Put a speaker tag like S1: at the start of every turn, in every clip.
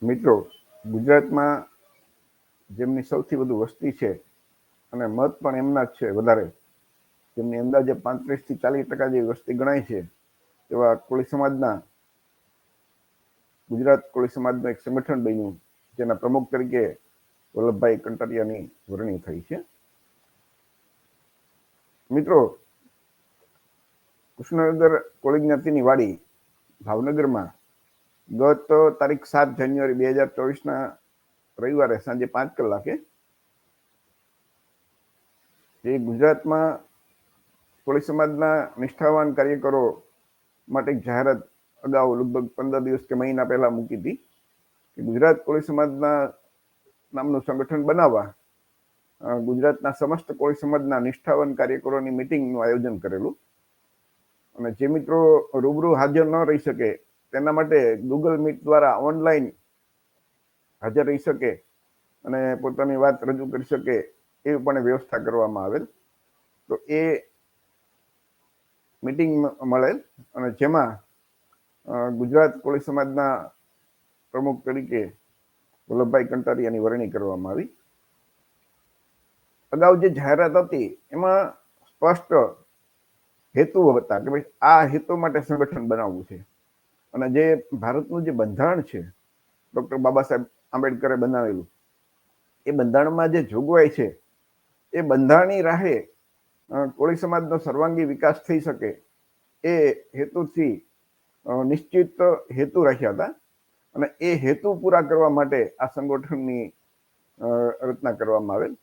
S1: મિત્રો, ગુજરાતમાં જેમની સૌથી વધુ વસ્તી છે અને મત પણ એમના જ છે વધારે, જેમની અંદાજે 35 થી 40% જેવી વસ્તી ગણાય છે, એવા કોળી સમાજના ગુજરાત કોળી સમાજનું એક સંગઠન બન્યું, જેના પ્રમુખ તરીકે વલ્લભભાઈ કંટારિયાની વરણી થઈ છે. મિત્રો, કૃષ્ણનગર કોળી જ્ઞાતિની વાડી ભાવનગરમાં ગત તારીખ 7 જાન્યુઆરી 2024ના રવિવારે સાંજે 5 કલાકે એ ગુજરાતમાં કોળી સમાજના નિષ્ઠાવાન કાર્યકરો માટે જાહેરાત અગાઉ લગભગ 15 દિવસ કે મહિના પહેલા મૂકી હતી કે ગુજરાત કોળી સમાજના નામનું સંગઠન બનાવવા ગુજરાતના સમસ્ત કોળી સમાજના નિષ્ઠાવાન કાર્યકરોની મિટિંગનું આયોજન કરેલું. અને જે મિત્રો રૂબરૂ હાજર ન રહી શકે તેના માટે ગૂગલ મીટ દ્વારા ઓનલાઈન હાજર રહી શકે અને પોતાની વાત રજૂ કરી શકે એવી પણ વ્યવસ્થા કરવામાં આવેલ. તો એ મિટિંગ મળેલ અને જેમાં ગુજરાત કોળી સમાજના પ્રમુખ તરીકે વલ્લભભાઈ કંટારિયાની વરણી કરવામાં આવી. અગાઉ જે જાહેરાત હતી એમાં સ્પષ્ટ હેતુ હતા કે ભાઈ આ હેતુ માટે સંગઠન બનાવવું છે અને જે ભારતનું જે બંધારણ છે ડોક્ટર બાબા સાહેબ આંબેડકરે બનાવેલું, એ બંધારણમાં જે જોગવાઈ છે એ બંધારણની રાહે કોળી સમાજનો સર્વાંગી વિકાસ થઈ શકે એ હેતુથી નિશ્ચિત હેતુ રાખ્યા હતા અને એ હેતુ પૂરા કરવા માટે આ સંગઠનની રચના કરવામાં આવેલ.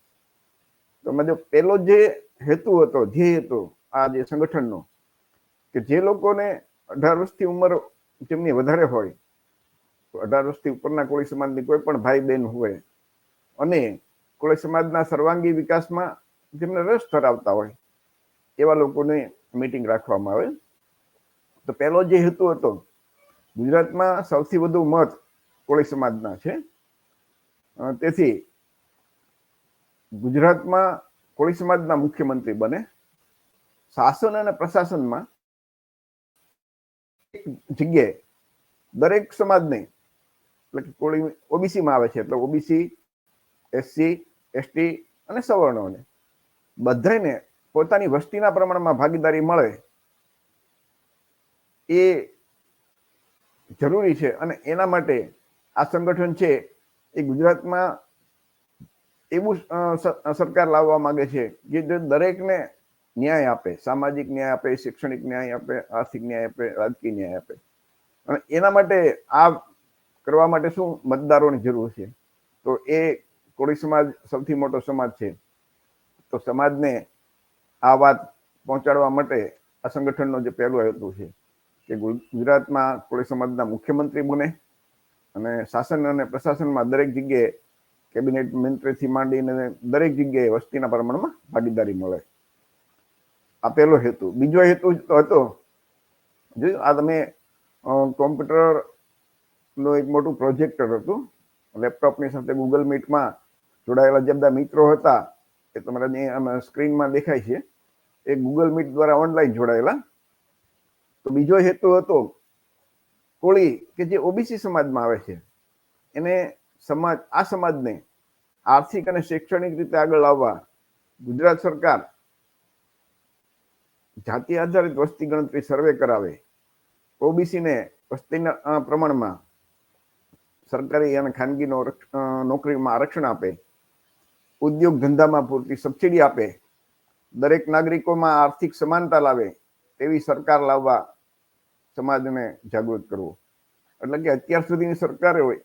S1: તો જો પહેલો જે હેતુ હતો, ધ્યેય હતો આ જે સંગઠનનો, કે જે લોકોને 18 વર્ષથી ઉંમર જેમની વધારે હોય, 18 વર્ષથી ઉપરના કોળી સમાજની કોઈ પણ ભાઈ બહેન હોય અને કોળી સમાજના સર્વાંગી વિકાસમાં જેમને રસ ધરાવતા હોય એવા લોકોને મીટિંગ રાખવામાં આવે. તો પહેલો જે હેતુ હતો, ગુજરાતમાં સૌથી વધુ મત કોળી સમાજના છે, તેથી ગુજરાતમાં કોળી સમાજના મુખ્યમંત્રી બને, શાસન અને પ્રશાસનમાં એક જગ્યાએ દરેક સમાજને, એટલે કે કોળી ઓબીસીમાં આવે છે એટલે ઓબીસી, એસસી, એસટી અને સવર્ણોને બધાને પોતાની વસ્તીના પ્રમાણમાં ભાગીદારી મળે એ જરૂરી છે. અને એના માટે આ સંગઠન છે એ ગુજરાતમાં એવું સરકાર લાવવા માંગે છે કે જે દરેકને ન્યાય આપે, સામાજિક ન્યાય આપે, શૈક્ષણિક ન્યાય આપે, આર્થિક ન્યાય આપે, રાજકીય ન્યાય આપે. અને એના માટે આ કરવા માટે શું મતદારોની જરૂર છે. તો એ કોળી સમાજ સૌથી મોટો સમાજ છે, તો સમાજને આ વાત પહોંચાડવા માટે આ સંગઠનનો જે પહેલો હેતુ છે કે ગુજરાતમાં કોળી સમાજના મુખ્યમંત્રી બને અને શાસન અને પ્રશાસનમાં દરેક જગ્યાએ કેબિનેટ મંત્રીથી માંડીને દરેક જગ્યાએ વસ્તીના પ્રમાણમાં ભાગીદારી મળે. આ પહેલો હેતુ. બીજો હેતુ તો હતો, જોયું આ તમે કોમ્પ્યુટરનું એક મોટું પ્રોજેક્ટર હતું, લેપટોપની સાથે ગૂગલ મીટમાં જોડાયેલા જે બધા મિત્રો હતા એ તમારા સ્ક્રીનમાં દેખાય છે, એ ગૂગલ મીટ દ્વારા ઓનલાઈન જોડાયેલા. તો બીજો હેતુ હતો કોળી કે જે ઓબીસી સમાજમાં આવે છે એને આ સમાજને આર્થિક અને શૈક્ષણિક રીતે આગળ લાવવા ગુજરાત સરકાર જાતિ આધારિત વસ્તી ગણતરી સર્વે કરાવે, ઓબીસીને વસ્તીના પ્રમાણમાં સરકારી અને ખાનગી નોકરીમાં આરક્ષણ આપે, ઉદ્યોગ ધંધામાં પૂરતી સબસિડી આપે, દરેક નાગરિકોમાં આર્થિક સમાનતા લાવે તેવી સરકાર લાવવા સમાજને જાગૃત કરવો. એટલે કે અત્યાર સુધીની સરકારે હોય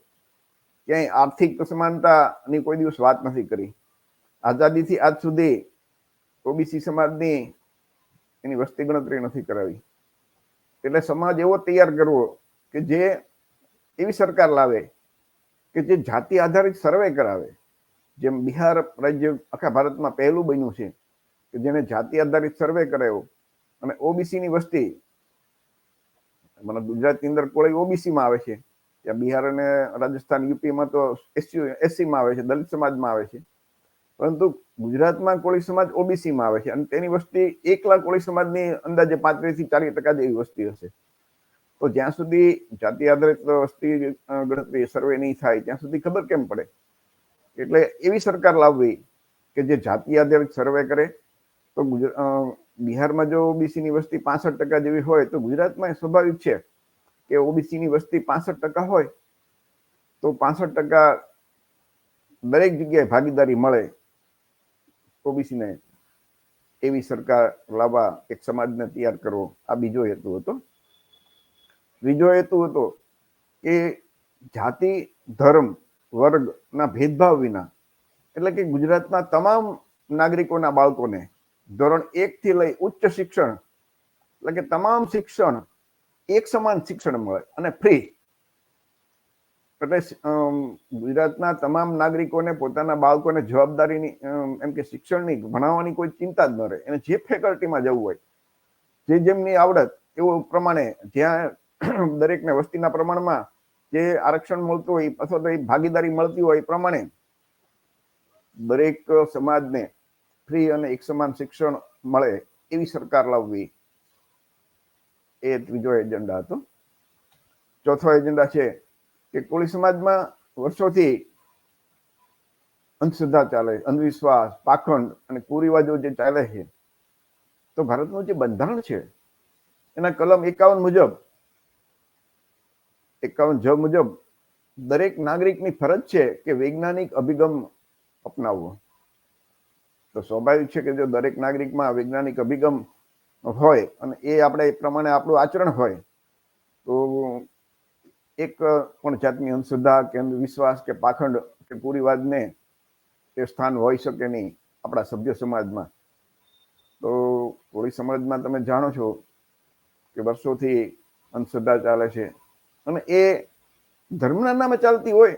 S1: ક્યાંય આર્થિક સમાનતાની કોઈ દિવસ વાત નથી કરી. આઝાદીથી આજ સુધી ઓબીસી સમાજની એની વસ્તી ગણતરી નથી કરાવી. એટલે સમાજ એવો તૈયાર કરવો કે જે એવી સરકાર લાવે કે જે જાતિ આધારિત સર્વે કરાવે, જેમ બિહાર રાજ્ય આખા ભારતમાં પહેલું બન્યું છે કે જેને જાતિ આધારિત સર્વે કરાયો અને ઓબીસીની વસ્તી, ગુજરાતની અંદર કોળી ઓબીસીમાં આવે છે, ત્યાં બિહાર અને રાજસ્થાન, યુપીમાં તો એસસીમાં આવે છે, દલિત સમાજમાં આવે છે, પરંતુ ગુજરાતમાં કોળી સમાજ ઓબીસીમાં આવે છે અને તેની વસ્તી એકલા કોળી સમાજની અંદાજે 35 થી 40% જેવી વસ્તી હશે. તો જ્યાં સુધી જાતિ આધારિત વસ્તી ગણતરી સર્વે નહીં થાય ત્યાં સુધી ખબર કેમ પડે? એટલે એવી સરકાર લાવવી કે જે જાતિ આધારિત સર્વે કરે. તો બિહારમાં જો ઓબીસી ની વસ્તી 65% જેવી હોય તો ગુજરાતમાં સ્વાભાવિક છે કે ઓબીસી ની વસ્તી 65% હોય તો 65% દરેક જગ્યાએ ભાગીદારી મળે ઓબીસી ને. એવી સરકાર લાવવા, એક સમાજને તૈયાર કરવો, આ બીજો હેતુ હતો. ત્રીજો હેતુ હતો કે જાતિ, ધર્મ, વર્ગના ભેદભાવ વિના, એટલે કે ગુજરાતના તમામ નાગરિકોના બાળકોને ધોરણ 1 થી લઈ ઉચ્ચ શિક્ષણ, એટલે કે તમામ શિક્ષણ એક સમાન શિક્ષણ મળે અને ફ્રી. એટલે ગુજરાતના તમામ નાગરિકોને પોતાના બાળકોને જવાબદારીની, એમ કે શિક્ષણની, ભણાવવાની કોઈ ચિંતા જ ન રહે. એને જે ફેકલ્ટીમાં જવું હોય, જે જેમની આવડત એવું પ્રમાણે, જ્યાં દરેકને વસ્તીના પ્રમાણમાં જે આરક્ષણ મળતું હોય અથવા તો એ ભાગીદારી મળતી હોય એ પ્રમાણે દરેક સમાજને ફ્રી અને એક સમાન શિક્ષણ મળે એવી સરકાર લાવવી, એ ત્રીજો એજન્ડા હતો. ચોથો એજન્ડા છે કે કોળી સમાજમાં વર્ષોથી અંધશ્રદ્ધા ચાલે, અંધવિશ્વાસ, પાખંડ અને કુરિવાજો જે ચાલે છે. તો ભારતનું જે બંધારણ છે એના કલમ 51 મુજબ, 51 મુજબ દરેક નાગરિકની ફરજ છે કે વૈજ્ઞાનિક અભિગમ અપનાવવો. તો સ્વાભાવિક છે કે જો દરેક નાગરિકમાં વૈજ્ઞાનિક અભિગમ હોય અને એ આપણે પ્રમાણે આપણું આચરણ હોય તો એક પણ જાતની અંધશ્રદ્ધા કે અંધવિશ્વાસ કે પાખંડ કે કુરિવાજને એ સ્થાન હોઈ શકે નહીં આપણા સભ્ય સમાજમાં. તો કોળી સમાજમાં તમે જાણો છો કે વર્ષોથી અંધશ્રદ્ધા ચાલે છે અને એ ધર્મના નામે ચાલતી હોય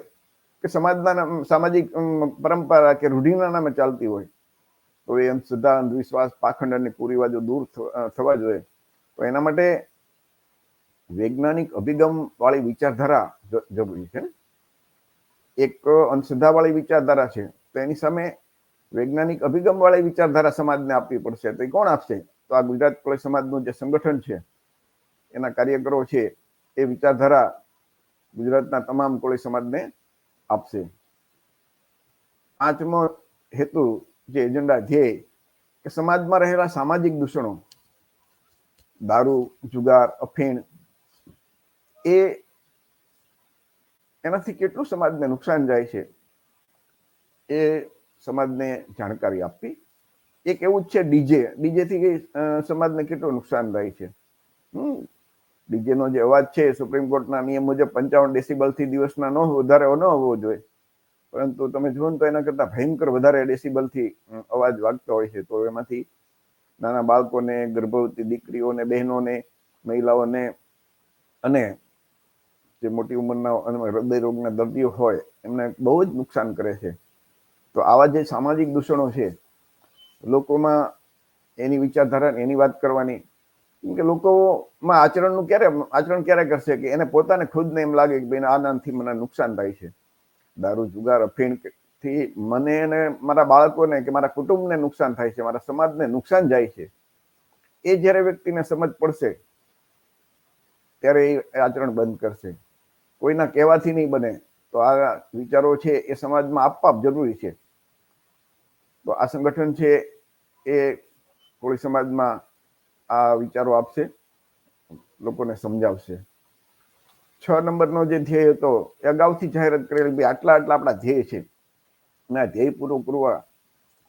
S1: કે સમાજના સામાજિક પરંપરા કે રૂઢિના નામે ચાલતી હોય તો એ અંધશ્રદ્ધા, અંધવિશ્વાસ, પાખંડ અને કુરિવાજો દૂર થવા જોઈએ. તો એના માટે વૈજ્ઞાનિક અભિગમ વાળી વિચારધારા જરૂરી છે. એક અંધશ્રદ્ધા વાળી વિચારધારા છે તો એની સામે વૈજ્ઞાનિક અભિગમ વાળી વિચારધારા સમાજને આપવી પડશે. તો એ કોણ આપશે? તો આ ગુજરાત કોળી સમાજનું જે સંગઠન છે એના કાર્યકરો છે એ વિચારધારા ગુજરાતના તમામ કોળી સમાજને આપશે. પાંચમો હેતુ, જે એજન્ડા, ધ્યેય, કે સમાજમાં રહેલા સામાજિક દૂષણો, દારૂ, જુગાર, અફીણ, એનાથી કેટલું સમાજને નુકસાન જાય છે એ સમાજને જાણકારી આપવી. એક એવું જ છે ડીજે થી સમાજને કેટલું નુકસાન થાય છે. ડીજે નો જે અવાજ છે સુપ્રીમ કોર્ટના નિયમ મુજબ 55 ડેસિબલ થી દિવસના વધારે ન હોવો જોઈએ, પરંતુ તમે જુઓ તો એના કરતા ભયંકર વધારે ડેસિબલ થી અવાજ વાગતો હોય છે. તો એમાંથી નાના બાળકોને, ગર્ભવતી દીકરીઓને, બહેનોને, મહિલાઓને અને જે મોટી ઉંમરના હૃદય રોગના દર્દીઓ હોય એમને બહુ જ નુકસાન કરે છે. તો આવા જે સામાજિક દૂષણો છે, લોકોમાં એની વિચારધારા, એની વાત કરવાની, કે લોકોમાં આચરણ ક્યારે કરશે કે એને પોતાને ખુદને એમ લાગે કે ભાઈ આનાથી મને નુકસાન થાય છે. દારૂ, જુગાર, અફીણ થી મને અને મારા બાળકોને કે મારા કુટુંબને નુકસાન થાય છે, મારા સમાજને નુકસાન જાય છે, એ જ્યારે વ્યક્તિને સમજ પડશે ત્યારે એ આચરણ બંધ કરશે. કોઈના કહેવાથી નહીં બને. તો આ વિચારો છે એ સમાજમાં આપવા જરૂરી છે. તો આ સંગઠન છે એ કોળી સમાજમાં આ વિચારો આપશે, લોકોને સમજાવશે. 6 નંબરનો જે ધ્યેય હતો એ અગાઉથી જાહેરાત કરેલ, ભાઈ આટલા આપણા ધ્યેય છે અને આ ધ્યેય પૂરો કરવા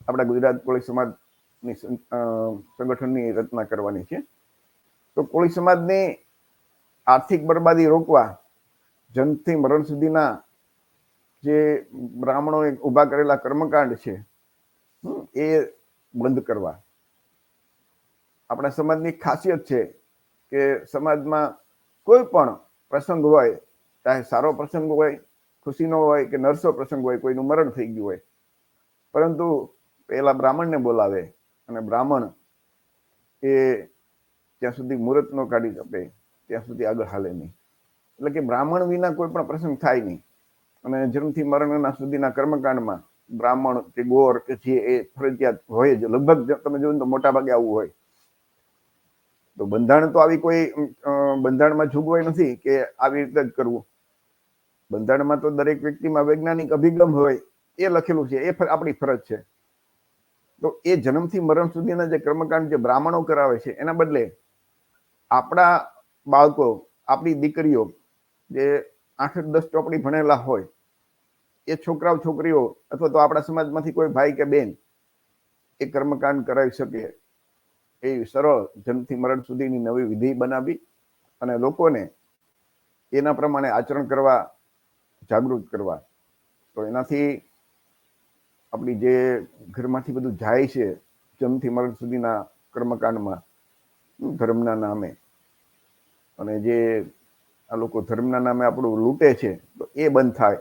S1: આપણા ગુજરાત કોળી સમાજની સંગઠનની રચના કરવાની છે. તો કોળી સમાજની આર્થિક બરબાદી રોકવા, જન્મથી મરણ સુધીના જે બ્રાહ્મણોએ ઉભા કરેલા કર્મકાંડ છે એ બંધ કરવા. આપણા સમાજની ખાસિયત છે કે સમાજમાં કોઈ પણ પ્રસંગ હોય, ચાહે સારો પ્રસંગ હોય, ખુશીનો હોય કે નરસો પ્રસંગ હોય, કોઈનું મરણ થઈ ગયું હોય, પરંતુ પહેલા બ્રાહ્મણને બોલાવે અને બ્રાહ્મણ એ ત્યાં સુધી મુહૂર્ત ન કાઢી શકે ત્યાં સુધી આગળ હાલે નહીં. એટલે કે બ્રાહ્મણ વિના કોઈ પણ પ્રસંગ થાય નહીં. અને જન્મથી મરણના સુધીના કર્મકાંડમાં બ્રાહ્મણ કે ગોર કે જે એ ફરજિયાત હોય જ. લગભગ તમે જોયું તો મોટા ભાગે આવું હોય. તો બંધારણ તો આવી કોઈ બંધારણમાં જોગવાઈ નથી કે આવી રીતે જ કરવું. બંધારણમાં તો દરેક વ્યક્તિમાં વૈજ્ઞાનિક અભિગમ હોય એ લખેલું છે, એ આપણી ફરજ છે. તો એ જન્મથી મરણ સુધીના જે કર્મકાંડ જે બ્રાહ્મણો કરાવે છે એના બદલે આપણા બાળકો, આપણી દીકરીઓ જે 8-10 ચોપડી ભણેલા હોય એ છોકરાઓ છોકરીઓ અથવા તો આપણા સમાજમાંથી કોઈ ભાઈ કે બેન એ કર્મકાંડ કરાવી શકે એ સરળ જન્મથી મરણ સુધીની નવી વિધિ બનાવી અને લોકોને એના પ્રમાણે આચરણ કરવા, જાગૃત કરવા. તો એનાથી આપણી જે ઘરમાંથી બધું જાય છે જન્મથી મરણ સુધીના કર્મકાંડમાં ધર્મના નામે, અને જે આ લોકો ધર્મના નામે આપણું લૂંટે છે તો એ બંધ થાય.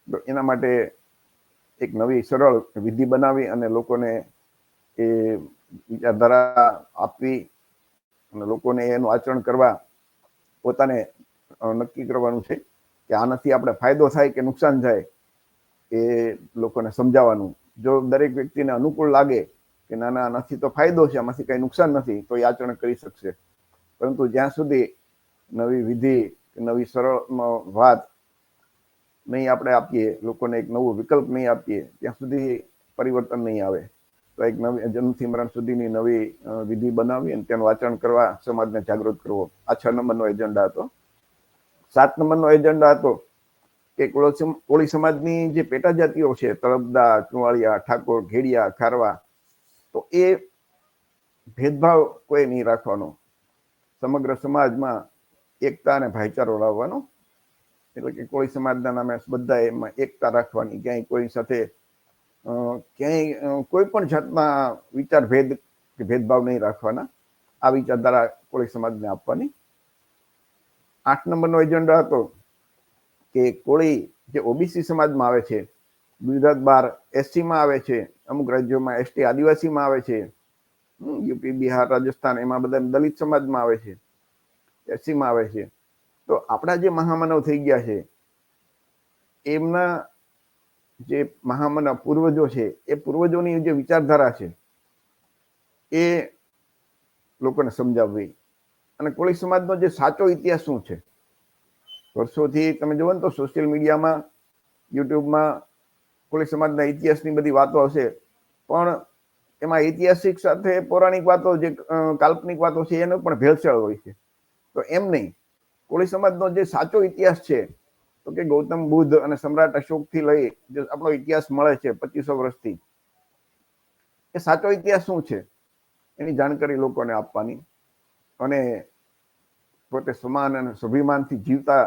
S1: તો એના માટે એક નવી સરળ વિધિ બનાવી અને લોકોને એ વિચારધારા આપવી અને લોકોને એનું આચરણ કરવા પોતાને નક્કી કરવાનું છે કે આનાથી આપણે ફાયદો થાય કે નુકસાન થાય એ લોકોને સમજાવવાનું. જો દરેક વ્યક્તિને અનુકૂળ લાગે કે ના ના આનાથી તો ફાયદો છે, આમાંથી કઈ નુકસાન નથી, તો એ આચરણ કરી શકશે. પરંતુ જ્યાં સુધી નવી વિધિ, નવી સરળ વાત નહીં આપણે આપીએ, લોકોને એક નવો વિકલ્પ નહીં આપીએ, ત્યાં સુધી પરિવર્તન નહીં આવે. તો એક નવી જન્મથી મરણ સુધીની નવી વિધિ બનાવી અને તેનું આચરણ કરવા, સમાજને જાગૃત કરવો. આ 6 નંબરનો એજન્ડા હતો. 7 નંબરનો એજન્ડા હતો કે કોળી સમાજની જે પેટા જાતિઓ છે, તળપદા, ચુવાળિયા, ઠાકોર, ઘેડિયા, ખારવા, તો એ ભેદભાવ કોઈ નહીં રાખવાનો. સમગ્ર સમાજમાં એકતા અને ભાઈચારો લાવવાનો. એટલે કે કોળી સમાજના નામે બધા એમાં એકતા રાખવાની, ક્યાંય કોઈ સાથે ક્યાંય કોઈ પણ જાતના વિચાર ભેદ કે ભેદભાવ નહીં રાખવાના. આ વિચારધારા કોળી સમાજને આપવાની. 8 નંબરનો એજન્ડા હતો કે કોળી જે ઓબીસી સમાજમાં આવે છે, ગુજરાત બહાર એસસીમાં આવે છે, અમુક રાજ્યોમાં એસટી આદિવાસીમાં આવે છે, યુપી, બિહાર, રાજસ્થાન એમાં બધા દલિત સમાજમાં આવે છે, એસસીમાં આવે છે. તો આપણા જે મહામાનવ થઈ ગયા છે એમના જે મહામાનવ પૂર્વજો છે એ પૂર્વજોની જે વિચારધારા છે એ લોકોને સમજાવવી. અને કોળી સમાજનો જે સાચો ઇતિહાસ શું છે, વર્ષોથી તમે જુઓ ને તો સોશિયલ મીડિયામાં, યુટ્યુબમાં કોળી સમાજના ઇતિહાસની બધી વાતો હશે, પણ એમાં ઐતિહાસિક સાથે પૌરાણિક વાતો, જે કાલ્પનિક વાતો છે એનો પણ ભેળસેળ હોય છે. તો એમ નહીં, કોળી સમાજનો જે સાચો ઇતિહાસ છે તો કે ગૌતમ બુદ્ધ અને સમ્રાટ અશોકથી લઈ જે આપણો ઇતિહાસ મળે છે 2500 વર્ષથી, એ સાચો ઇતિહાસ શું છે એની જાણકારી લોકોને આપવાની અને પોતે સમાન અને સ્વાભિમાનથી જીવતા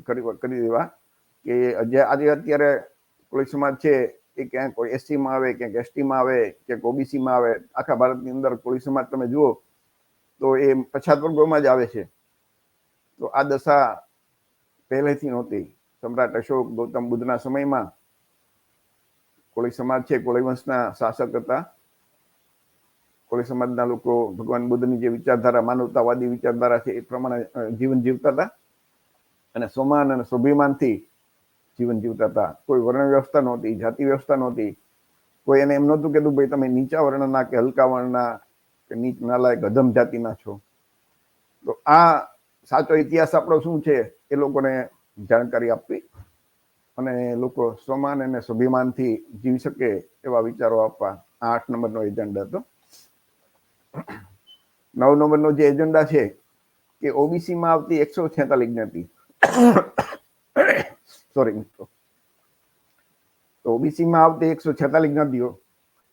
S1: કરી દેવા. કે આજે અત્યારે કોળી સમાજ છે એ ક્યાંક કોઈ એસસીમાં આવે, ક્યાંક એસટીમાં આવે, ક્યાંક ઓબીસીમાં આવે. આખા ભારતની અંદર કોળી સમાજ તમે જુઓ તો એ પછાત વર્ગોમાં જ આવે છે. તો આ દશા પહેલેથી નહોતી. સમ્રાટ અશોક, ગૌતમ બુદ્ધના સમયમાં કોળી સમાજ છે, કોળી વંશના શાસક હતા. કોળી સમાજના લોકો ભગવાન બુદ્ધની જે વિચારધારા, માનવતાવાદી વિચારધારા છે એ પ્રમાણે જીવન જીવતા હતા અને સમાન અને સ્વાભિમાનથી જીવન જીવતા હતા. કોઈ વર્ણ વ્યવસ્થા નહોતી, જાતિ વ્યવસ્થા નહોતી. કોઈ એને એમ નહોતું કીધું ભાઈ તમે નીચા વર્ણના કે હલકા વર્ણના કે નીચ નાલાયક અધમ જાતિના છો. તો આ સાચો ઇતિહાસ આપણો શું છે એ લોકોને જાણકારી આપવી અને લોકો સ્વમાન અને સ્વાભિમાનથી જીવી શકે એવા વિચારો આપવા. 8 નંબરનો એજન્ડા હતો. 9 નંબરનો જે એજન્ડા છે કે ઓબીસીમાં આવતી 146 જ્ઞાતિ, સોરી મિત્રો, તો ઓબીસીમાં આવતી 146 જ્ઞાતિઓ,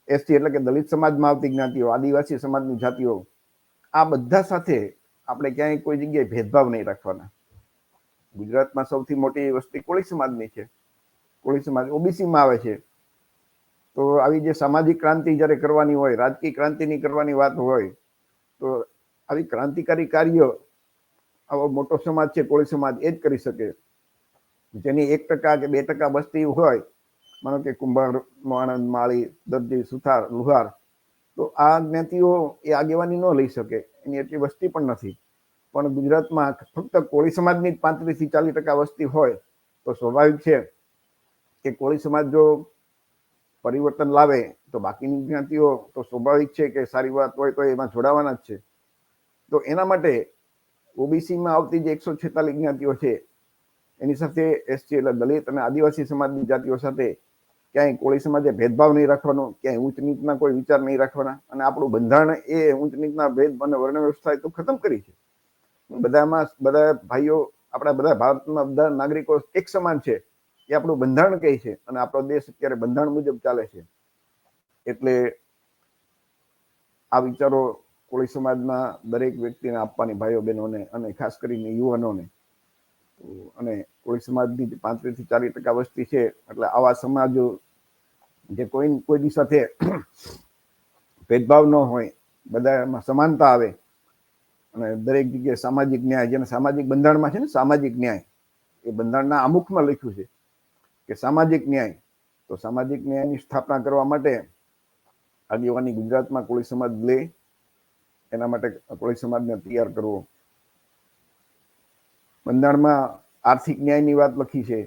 S1: એસટી એટલે કે દલિત સમાજમાં આવતી જ્ઞાતિઓ, આદિવાસી સમાજની જાતિઓ, આ બધા સાથે આપણે ક્યાંય કોઈ જગ્યાએ ભેદભાવ નહીં રાખવાના. ગુજરાતમાં સૌથી મોટી વસ્તી કોળી સમાજની છે. કોળી સમાજ ઓબીસીમાં આવે છે. તો આવી જે સામાજિક ક્રાંતિ જ્યારે કરવાની હોય, રાજકીય ક્રાંતિની કરવાની વાત હોય, તો આવી ક્રાંતિકારી કાર્ય આવો મોટો સમાજ છે કોળી સમાજ એ જ કરી શકે. જેની 1% કે 2% વસ્તી હોય, માનો કે કુંભાર, માણંદ, માળી, દરજી, સુથાર, લુહાર, તો આ જ્ઞાતિઓ એ આગેવાની ન લઈ શકે, એની એટલી વસ્તી પણ નથી. પણ ગુજરાતમાં ફક્ત કોળી સમાજની 35 થી 40% વસ્તી હોય તો સ્વાભાવિક છે કે કોળી સમાજ જો પરિવર્તન લાવે તો બાકીની જ્ઞાતિઓ તો સ્વાભાવિક છે કે સારી વાત હોય તો એમાં જોડાવાના જ છે. તો એના માટે ઓબીસીમાં આવતી જે 146 જ્ઞાતિઓ છે એની સાથે એસટી એટલે દલિત અને આદિવાસી સમાજની જાતિઓ સાથે ક્યાંય કોળી સમાજે ભેદભાવ નહીં રાખવાનો, ક્યાંય ઊંચ નીચના કોઈ વિચાર નહીં રાખવાના. અને આપણું બંધારણ એ ઊંચ નીચના ભેદ અને વર્ણ વ્યવસ્થા તો ખતમ કરી છે. બધામાં બધા ભાઈઓ, આપણા બધા ભારતના બધા નાગરિકો એક સમાન છે એ આપણું બંધારણ કહે છે. અને આપણો દેશ અત્યારે બંધારણ મુજબ ચાલે છે. એટલે આ વિચારો કોળી સમાજના દરેક વ્યક્તિને આપવાની, ભાઈઓ બહેનોને અને ખાસ કરીને યુવાનોને. અને કોળી સમાજની 35 થી 40% વસ્તી છે, એટલે આવા સમાજો જે કોઈની સાથે ભેદભાવ ન હોય, બધામાં સમાનતા આવે અને દરેક જગ્યાએ સામાજિક ન્યાય, જેને સામાજિક બંધારણમાં છે ને સામાજિક ન્યાય, એ બંધારણના આમુખમાં લખ્યું છે કે સામાજિક ન્યાય. તો સામાજિક ન્યાયની સ્થાપના કરવા માટે આગેવાની ગુજરાતમાં કોળી સમાજ લે, એના માટે કોળી સમાજને તૈયાર કરવો. બંધારણમાં આર્થિક ન્યાયની વાત લખી છે.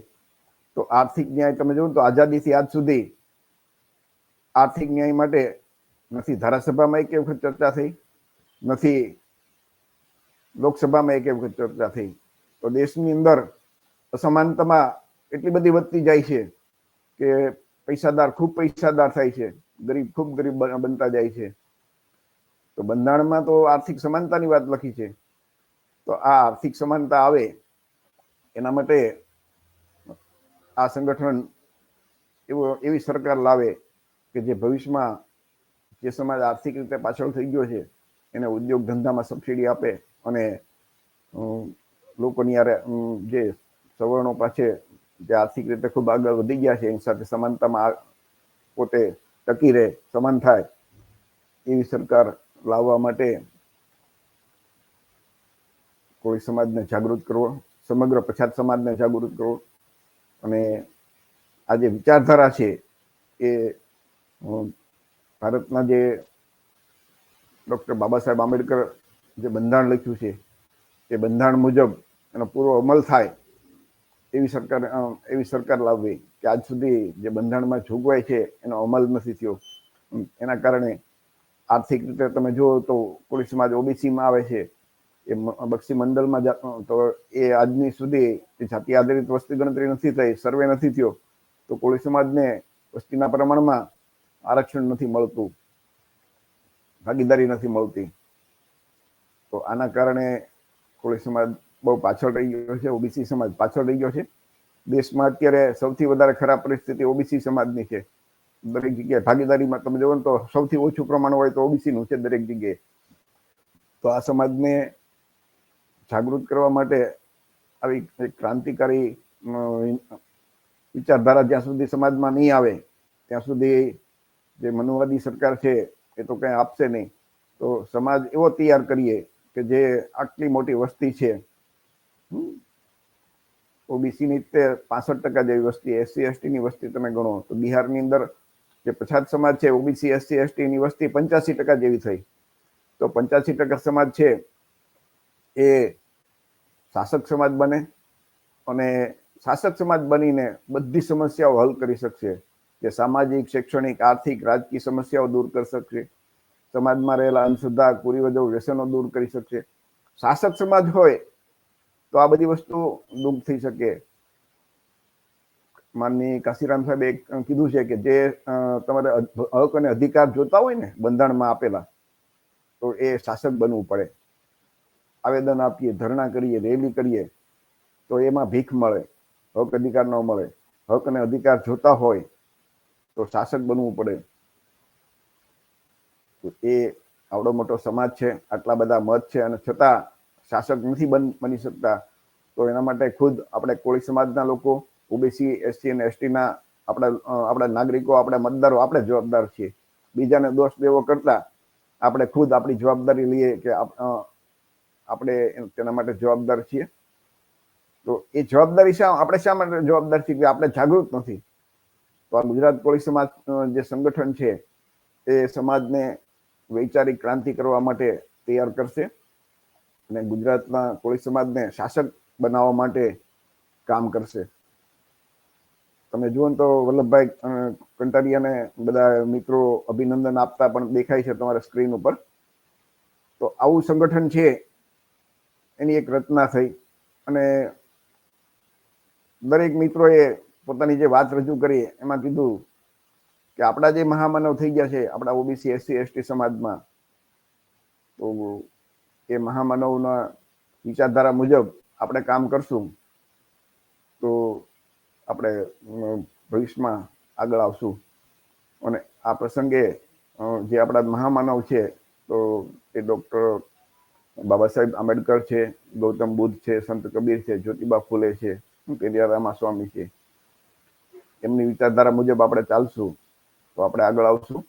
S1: તો આર્થિક ન્યાય તમે જોવો તો આઝાદીથી આજ સુધી આર્થિક ન્યાય માટે નથી ધારાસભામાં એક વખત ચર્ચા થઈ, નથી લોકસભામાં એક વખત ચર્ચા થઈ. તો દેશની અંદર અસમાનતામાં એટલી બધી વધતી જાય છે કે પૈસાદાર ખૂબ પૈસાદાર થાય છે, ગરીબ ખૂબ ગરીબ બનતા જાય છે. તો બંધારણમાં તો આર્થિક સમાનતાની વાત લખી છે. તો આ આર્થિક સમાનતા આવે એના માટે આ સંગઠન એવી સરકાર લાવે કે જે ભવિષ્યમાં જે સમાજ આર્થિક રીતે પાછળ થઈ ગયો છે એને ઉદ્યોગ ધંધામાં સબસિડી આપે અને લોકોની જે સવર્ણો પાસે જે આર્થિક રીતે ખૂબ આગળ વધી ગયા છે એની સાથે સમાનતામાં પોતે ટકી રહે, સમાન થાય, એવી સરકાર લાવવા માટે કોળી સમાજને જાગૃત કરવો, સમગ્ર પછાત સમાજને જાગૃત કરવો. અને આ જે વિચારધારા છે એ ભારતના જે ડોક્ટર બાબા સાહેબ આંબેડકર જે બંધારણ લખ્યું છે એ બંધારણ મુજબ એનો પૂરો અમલ થાય એવી સરકાર લાવવી કે આજ સુધી જે બંધારણમાં જોગવાઈ છે એનો અમલ નથી થયો. એના કારણે આર્થિક રીતે તમે જુઓ તો કોળી સમાજ ઓબીસીમાં આવે છે, એ બક્ષી મંડળમાં, તો એ આજની સુધી જાતિ આધારિત વસ્તી ગણતરી નથી થઈ, સર્વે નથી થયો, તો કોળી સમાજને વસ્તીના પ્રમાણમાં આરક્ષણ નથી મળતું, ભાગીદારી નથી મળતી. તો આના કારણે કોળી સમાજ બહુ પાછળ રહી ગયો છે, ઓબીસી સમાજ પાછળ રહી ગયો છે. દેશમાં અત્યારે સૌથી વધારે ખરાબ પરિસ્થિતિ ઓબીસી સમાજની છે. દરેક જગ્યાએ ભાગીદારીમાં તમે જોવો ને તો સૌથી ઓછું પ્રમાણ હોય તો ઓબીસીનું છે દરેક જગ્યાએ. તો આ સમાજને જાગૃત કરવા માટે આવી એક ક્રાંતિકારી વિચારધારા જ્યાં સુધી સમાજમાં નહીં આવે ત્યાં સુધી જે મનુવાદી સરકાર છે એ તો કઈ આપશે નહીં. તો સમાજ એવો તૈયાર કરીએ કે જે આટલી મોટી વસ્તી છે, ઓબીસી ની 65% જેવી વસ્તી, એસસી એસટી ની વસ્તી તમે ગણો તો બિહારની અંદર જે પછાત સમાજ છે, ઓબીસી એસસી એસટી ની વસ્તી 85% જેવી થઈ. તો 85% સમાજ છે એ શાસક સમાજ બને અને શાસક સમાજ બનીને બધી સમસ્યાઓ હલ કરી શકશે, જે સામાજિક, શૈક્ષણિક, આર્થિક, રાજકીય સમસ્યાઓ દૂર કરી શકશે, સમાજમાં રહેલા અંધશ્રદ્ધા, કુરિવાજો, વ્યસનો દૂર કરી શકશે. શાસક સમાજ હોય તો આ બધી વસ્તુ દૂર થઈ શકે. માનની કાશીરામ સાહેબે કીધું છે કે જે તમારે હક અને અધિકાર જોતા હોય ને બંધારણમાં આપેલા, તો એ શાસક બનવું પડે. આવેદન આપીએ, ધરણા કરીએ, રેલી કરીએ તો એમાં ભીખ મળે, હક અધિકાર ન મળે. હક અને અધિકાર જોતા હોય તો શાસક બનવું પડે. એ આવડો મોટો સમાજ છે, આટલા બધા મત છે અને છતાં શાસક નથી બની શકતા. તો એના માટે ખુદ આપણે કોળી સમાજના લોકો, ઓબીસી, એસસી અને એસટીના આપણા નાગરિકો, આપણા મતદારો, આપણે જવાબદાર છીએ. બીજાને દોષ દેવો કરતા આપણે ખુદ આપણી જવાબદારી લઈએ કે આપણે તેના માટે જવાબદાર છીએ. તો એ જવાબદારી આપણે શા માટે જવાબદાર છીએ કે આપણે જાગૃત નથી. તો આ ગુજરાત કોળી સમાજ જે સંગઠન છે એ સમાજને વૈચારિક ક્રાંતિ કરવા માટે તૈયાર કરશે અને ગુજરાતના કોળી સમાજને શાસક બનાવવા માટે કામ કરશે. તમે જુઓ તો વલ્લભભાઈ કંટારિયાને બધા મિત્રો અભિનંદન આપતા પણ દેખાય છે તમારા સ્ક્રીન ઉપર. તો તો આવું સંગઠન છે એની એક રચના થઈ અને દરેક મિત્રોએ પોતાની જે વાત રજૂ કરી એમાં કીધું કે આપણા જે મહામાનવ થઈ ગયા છે આપણા ઓબીસી એસસી એસટી સમાજમાં, તો એ મહામાનવના વિચારધારા મુજબ આપણે કામ કરશું તો આપણે ભવિષ્યમાં આગળ આવશું. અને આ પ્રસંગે જે આપણા મહામાનવ છે તો એ ડૉક્ટર બાબા સાહેબ આંબેડકર છે, ગૌતમ બુદ્ધ છે, સંત કબીર છે, જ્યોતિબા ફૂલે છે, પેરિયાર રામાસ્વામી છે. એમની વિચારધારા મુજબ આપણે ચાલશું તો આપણે આગળ આવશું.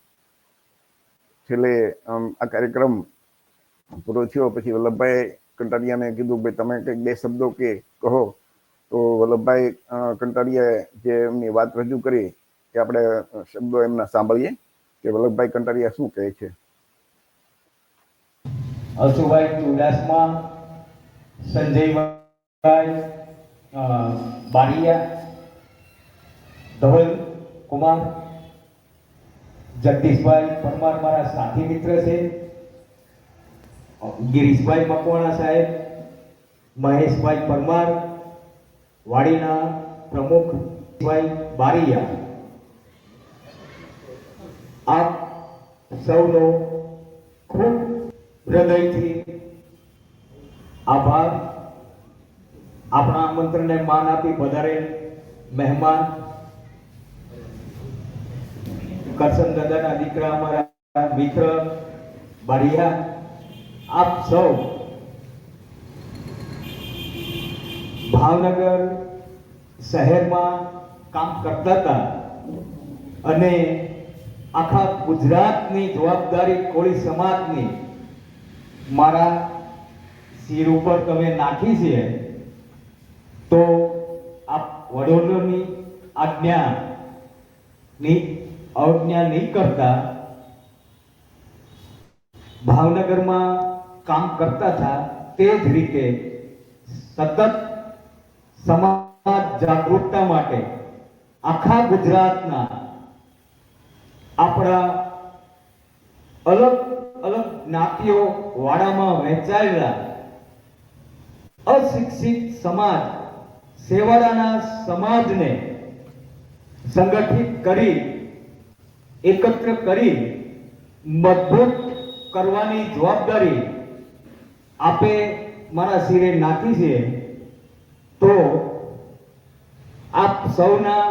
S1: છેલ્લે આ કાર્યક્રમ પૂરો થયો પછી વલ્લભભાઈ કંટારિયાને કીધું ભાઈ તમે કંઈક બે શબ્દો કે કહો. તો વલ્લભભાઈ કંટારિયાએ જે એમની વાત રજૂ કરી એ આપણે શબ્દો એમના સાંભળીએ કે વલ્લભભાઈ કંટારિયા શું કહે છે.
S2: અશુભાઈ ચુડાસમા, સંજયભાઈ બારિયા, ધવલ કુમાર, જગદીશભાઈ પરમાર મારા સાથી મિત્ર છે, ગિરીશભાઈ મકવાણા સાહેબ, મહેશભાઈ પરમાર, વાડીના પ્રમુખ ભાઈ બારિયા, આપ સૌનો ખૂબ હૃદયથી આભાર. આપણા આમંત્રણને માન આપી પધારેલ મહેમાન કરશન દાદાના દીકરા અમારા મિત્ર બારિયા, આપ સૌ ભાવનગર શહેરમાં કામ કરતા હતા અને આખા ગુજરાતની જવાબદારી કોળી સમાજની મારા શિર ઉપર તમે નાખી છે, તો આપ વડોદરાની અવજ્ઞા નહીં કરતા ભાવનગરમાં કામ કરતા હતા તે જ રીતે સતત સમાજ જાગૃતતા માટે આખા ગુજરાતના આપણા અલગ અલગ જ્ઞાતિઓ વાડામાં વહેંચાયેલા અશિક્ષિત સમાજ, સેવાડાના સમાજને સંગઠિત કરી એકત્ર કરી મજબૂત કરવાની જવાબદારી આપે મારા શિરે નાખી છે. તો આપ સૌના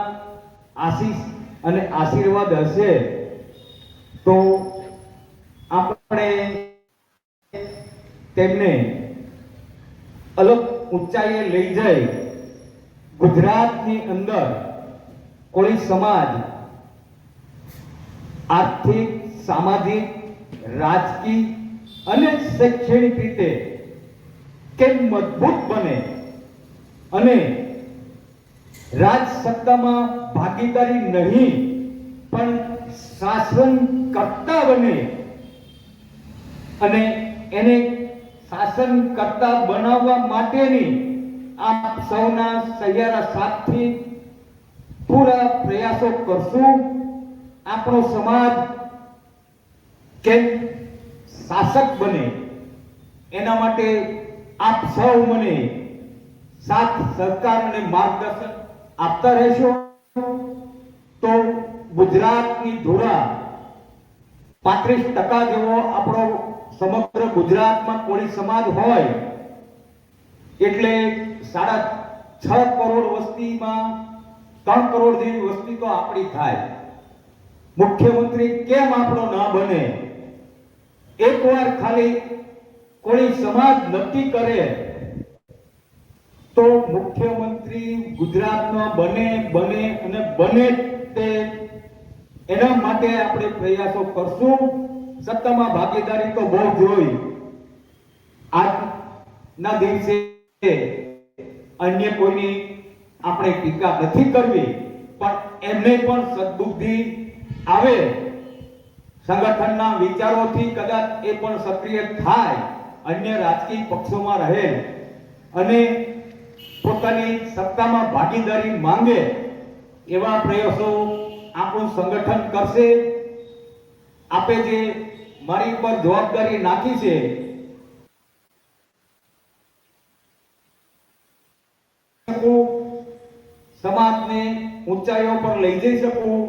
S2: આશીષ અને આશીર્વાદ હશે તો આપણે તેમને અલગ ઊંચાઈએ લઈ જઈ ગુજરાતની અંદર કોળી સમાજ આર્થિક, સામાજિક, રાજકીય અને શૈક્ષણિક રીતે કેમ મજબૂત બને અને રાજ સત્તામાં ભાગીદારી નહીં પણ શાસન કરતા બને અને એને શાસન કરતા બનાવવા માટેની આપ સૌના સહિયારા સાથથી પૂરા પ્રયાસો કરશું. આપણો સમાજ કેમ શાસક બને એના માટે આપ સૌ મને સાથ સહકાર અને માર્ગદર્શન આપતા રહેશો તો ગુજરાતની ધોરા 35% જેવો આપણો સમગ્ર ગુજરાતમાં કોળી સમાજ હોય એટલે 6.5 કરોડ વસ્તીમાં 3 કરોડ જેવી વસ્તી તો આપણી થાય. મુખ્યમંત્રી કેમ આપણો ના બને? એકવાર ખાલી કોળી સમાજ નક્કી કરે તો મુખ્યમંત્રી ગુજરાતનો બને અને બને તે એના માટે આપણે પ્રયાસો કરશું. સત્તામાં ભાગીદારી તો બહુ જોઈ. આજના દિવસે અન્ય કોઈની આપણે ટીકા નથી કરવી પણ એમને પણ સદબુદ્ધિ આવે, સંગઠનના વિચારોથી કદાચ એ પણ સક્રિય થાય, અન્ય રાજકીય પક્ષોમાં રહે અને પોતાની સત્તામાં ભાગીદારી માંગે એવા પ્રયાસો આપણું સંગઠન કરશે. આપે જે મારી ઉપર જવાબદારી નાખી છે ઊંચાઈઓ પર લઈ જઈ શકું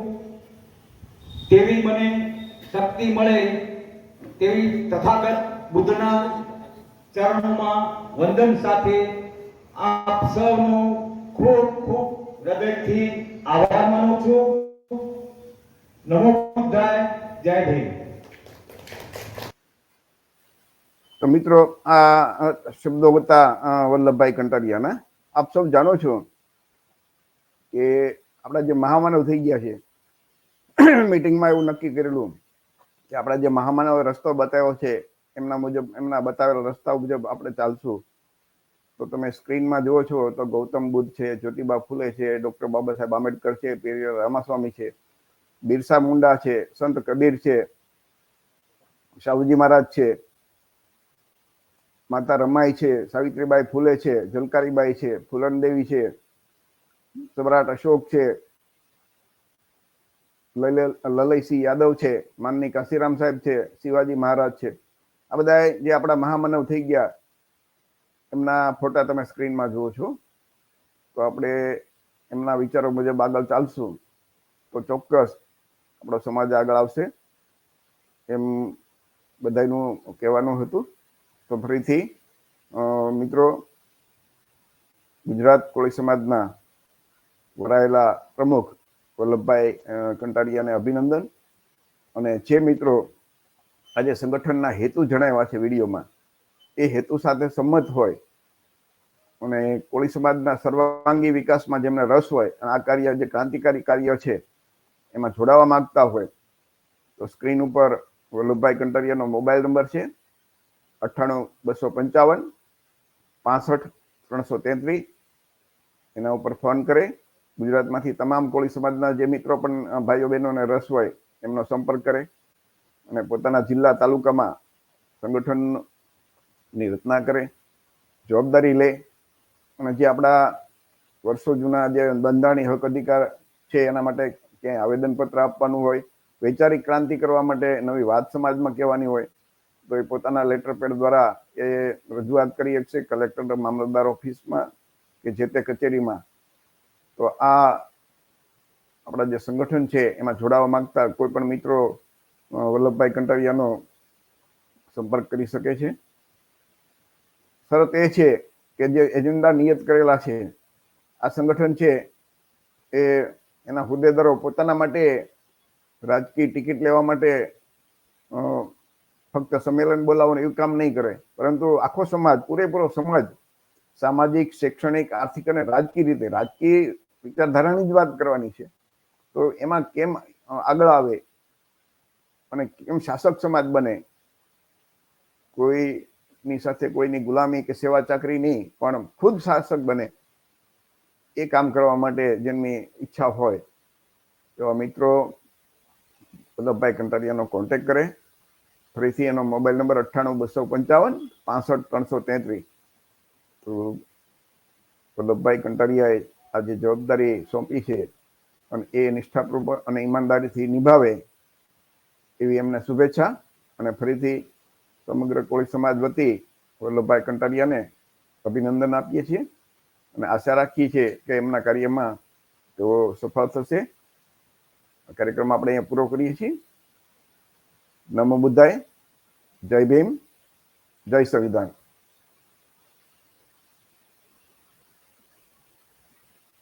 S2: તેવી મને શક્તિ મળે તેવી તથાગત બુદ્ધના ચરણોમાં વંદન સાથે આપ સૌનો ખૂબ ખૂબ હૃદયથી આભાર માનું છું. નમો બુદ્ધાય. જય ભીમ.
S1: તો મિત્રો, આ શબ્દો હતા વલ્લભભાઈ કંટારિયાના. આપ સૌ જાણો છો કે આપણા જે મહામાનવ થઈ ગયા છે, મીટિંગમાં એવું નક્કી કરેલું કે આપણા જે મહામાનવે રસ્તો બતાવ્યો છે એમના મુજબ, એમના બતાવેલા રસ્તા મુજબ આપણે ચાલશું. તો તમે સ્ક્રીનમાં જુઓ છો તો ગૌતમ બુદ્ધ છે, જ્યોતિબા ફૂલે છે, ડોક્ટર બાબા સાહેબ આંબેડકર છે, પેરિયાર રામાસ્વામી છે, બિરસા મુંડા છે, સંત કબીર છે, શાહુજી મહારાજ છે, માતા રમાઈ છે, સાવિત્રીબાઈ ફૂલે છે, ઝલકારીબાઈ છે, ફૂલનદેવી છે, સમ્રાટ અશોક છે, લલયસિંહ યાદવ છે, માનની કાશીરામ સાહેબ છે, શિવાજી મહારાજ છે. આ બધા જે આપણા મહામાનવ થઈ ગયા એમના ફોટા તમે સ્ક્રીનમાં જુઓ છો. તો આપણે એમના વિચારો મુજબ આગળ ચાલશું તો ચોક્કસ આપણો સમાજ આગળ આવશે, એમ બધાનું કહેવાનું હતું. તો ફરીથી મિત્રો, ગુજરાત કોળી સમાજના વરાયેલા પ્રમુખ વલ્લભભાઈ કંટારિયાને અભિનંદન. અને જે મિત્રો આજે સંગઠનના હેતુ જણાવ્યા છે વિડીયોમાં, એ હેતુ સાથે સંમત હોય અને કોળી સમાજના સર્વાંગી વિકાસમાં જેમને રસ હોય અને આ કાર્ય જે ક્રાંતિકારી કાર્ય છે એમાં જોડાવા માંગતા હોય તો સ્ક્રીન ઉપર વલ્લભભાઈ કંટારિયાનો મોબાઈલ નંબર છે 98 255 65 333. એના ઉપર ફોન કરે. ગુજરાતમાંથી તમામ કોળી સમાજના જે મિત્રો પણ ભાઈઓ બહેનોને રસ હોય એમનો સંપર્ક કરે અને પોતાના જિલ્લા તાલુકામાં સંગઠનની રચના કરે, જવાબદારી લે અને જે આપણા વર્ષો જૂના જે બંધારણીય હક અધિકાર છે એના માટે ક્યાંય આવેદનપત્ર આપવાનું હોય, વૈચારિક ક્રાંતિ કરવા માટે નવી વાત સમાજમાં કહેવાની હોય તો એ પોતાના લેટર પેડ દ્વારા એ રજૂઆત કરી શકશે કલેક્ટર, મામલતદાર ઓફિસમાં કે જે તે કચેરીમાં. તો આ આપણા જે સંગઠન છે એમાં જોડાવા માંગતા કોઈ પણ મિત્રો વલ્લભભાઈ કંટારિયાનો સંપર્ક કરી શકે છે. શરત એ છે કે જે એજન્ડા નિયત કરેલા છે, આ સંગઠન છે એ એના હોદ્દેદારો પોતાના માટે રાજકીય ટિકિટ લેવા માટે ફક્ત સંમેલન બોલાવવાનું એવું કામ નહીં કરે, પરંતુ આખો સમાજ, પૂરેપૂરો સમાજ સામાજિક, શૈક્ષણિક, આર્થિક અને રાજકીય રીતે, રાજકીય વિચારધારાની જ વાત કરવાની છે. તો એમાં કેમ આગળ આવે અને કેમ શાસક સમાજ બને, કોઈની સાથે કોઈની ગુલામી કે સેવા ચાકરી નહીં પણ ખુદ શાસક બને, એ કામ કરવા માટે જેમની ઈચ્છા હોય એવા મિત્રો વલ્લભભાઈ કંટારિયાનો કોન્ટેક્ટ કરે. ફરીથી એનો મોબાઈલ નંબર 98 255 65 333. તો વલ્લભભાઈ કંટારિયાએ આ જે જવાબદારી સોંપી છે અને એ નિષ્ઠાપૂર્વક અને ઈમાનદારીથી નિભાવે એવી એમને શુભેચ્છા. અને ફરીથી સમગ્ર કોળી સમાજ વતી વલ્લભભાઈ કંટારિયાને અભિનંદન આપીએ છીએ અને આશા રાખીએ છીએ કે એમના કાર્યમાં તેઓ સફળ થશે. કાર્યક્રમ આપણે અહીંયા પૂરો કરીએ છીએ. નમો બુદ્ધાય. જય ભીમ. જય સંવિધાન.